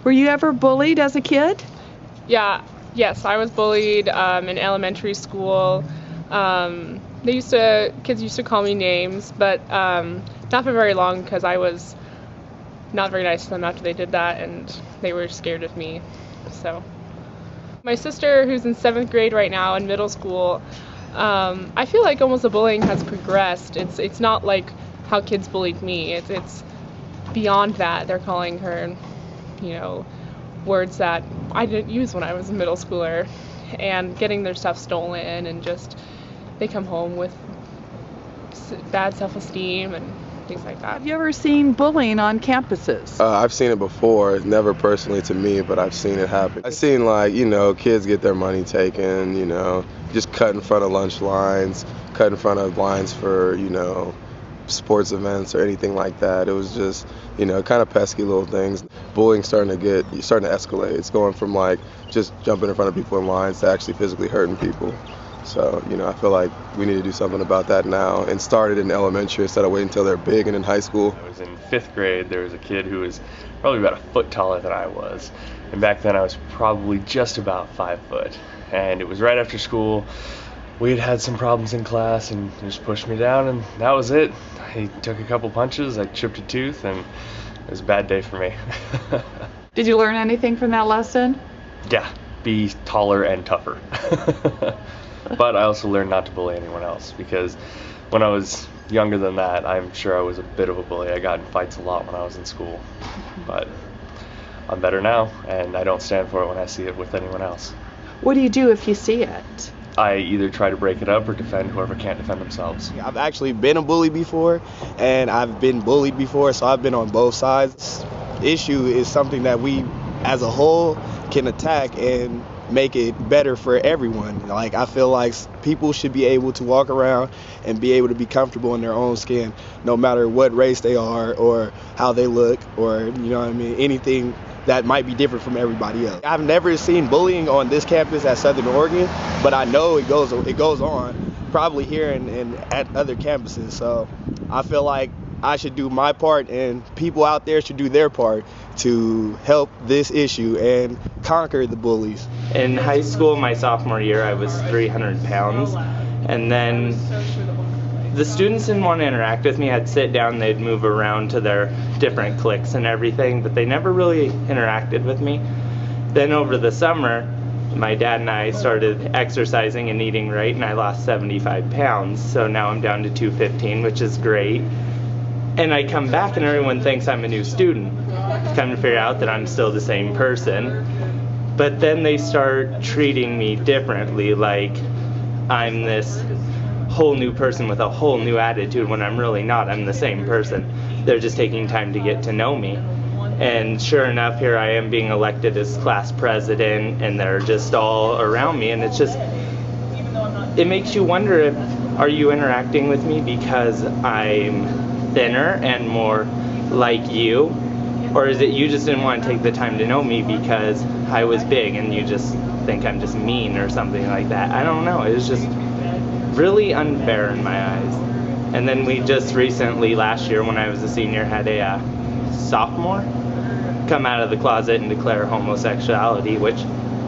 Were you ever bullied as a kid? Yes, I was bullied in elementary school. Kids used to call me names, but not for very long because I was not very nice to them after they did that, and they were scared of me. So, my sister, who's in 7th grade right now in middle school, I feel like almost the bullying has progressed. It's not like how kids bullied me. It's beyond that. They're calling her, words that I didn't use when I was a middle schooler, and getting their stuff stolen, and just they come home with bad self-esteem and things like that. Have you ever seen bullying on campuses? I've seen it before, never personally to me, but I've seen it happen. I've seen kids get their money taken, just cut in front of lunch lines, cut in front of lines for, sports events or anything like that. It was just, kind of pesky little things. Bullying starting to escalate. It's going from just jumping in front of people in lines to actually physically hurting people. So, I feel like we need to do something about that now and start it in elementary instead of waiting until they're big and in high school. I was in 5th grade. There was a kid who was probably about a foot taller than I was. And back then I was probably just about 5 foot. And it was right after school. We had some problems in class and he just pushed me down, and that was it. He took a couple punches, I chipped a tooth, and it was a bad day for me. Did you learn anything from that lesson? Yeah, be taller and tougher. But I also learned not to bully anyone else, because when I was younger than that, I'm sure I was a bit of a bully. I got in fights a lot when I was in school. But I'm better now, and I don't stand for it when I see it with anyone else. What do you do if you see it? I either try to break it up or defend whoever can't defend themselves. I've actually been a bully before, and I've been bullied before, so I've been on both sides. The issue is something that we, as a whole, can attack and make it better for everyone. I feel like people should be able to walk around and be able to be comfortable in their own skin, no matter what race they are or how they look, or anything that might be different from everybody else. I've never seen bullying on this campus at Southern Oregon, but I know it goes on probably here and at other campuses. So I feel like I should do my part, and people out there should do their part to help this issue and conquer the bullies. In high school, my sophomore year, I was 300 pounds, and then the students didn't want to interact with me. I'd sit down, they'd move around to their different cliques and everything, but they never really interacted with me. Then over the summer, my dad and I started exercising and eating right, and I lost 75 pounds. So now I'm down to 215, which is great. And I come back and everyone thinks I'm a new student. Come to figure out that I'm still the same person. But then they start treating me differently, like I'm this whole new person with a whole new attitude, when I'm really not. I'm the same person. They're just taking time to get to know me. And sure enough, here I am being elected as class president, and they're just all around me, and it makes you wonder, if are you interacting with me because I'm thinner and more like you, or is it you just didn't want to take the time to know me because I was big and you just think I'm just mean or something like that? I don't know. It was just really unfair in my eyes. And then we just recently, last year when I was a senior, had a sophomore come out of the closet and declare homosexuality, which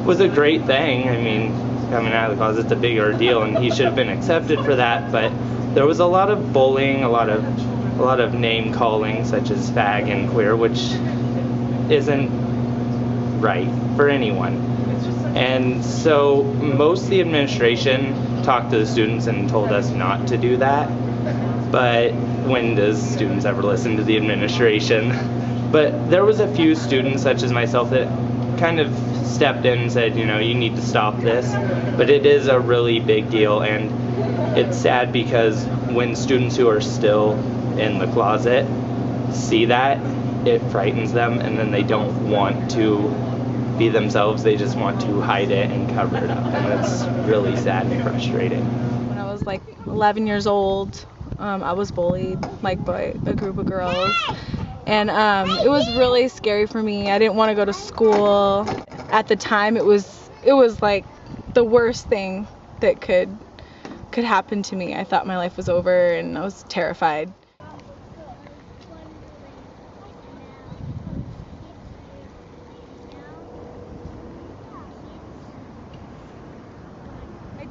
was a great thing. I mean, coming out of the closet's a big ordeal, and he should have been accepted for that. But there was a lot of bullying, a lot of name calling, such as fag and queer, which isn't right for anyone. And so most of the administration talked to the students and told us not to do that. But when does students ever listen to the administration? But there was a few students, such as myself, that kind of stepped in and said, you need to stop this. But it is a really big deal, and it's sad because when students who are still in the closet see that, it frightens them, and then they don't want to be themselves. They just want to hide it and cover it up, and that's really sad and frustrating. When I was 11 years old, I was bullied by a group of girls, and it was really scary for me. I didn't want to go to school. At the time, it was the worst thing that could happen to me. I thought my life was over, and I was terrified.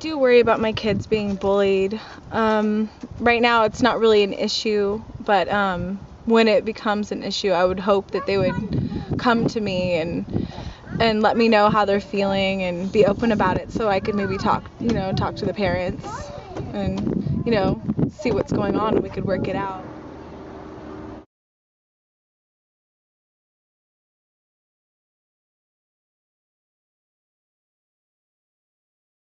do worry about my kids being bullied. Right now it's not really an issue, but when it becomes an issue, I would hope that they would come to me and let me know how they're feeling and be open about it, so I could maybe talk to the parents and see what's going on and we could work it out.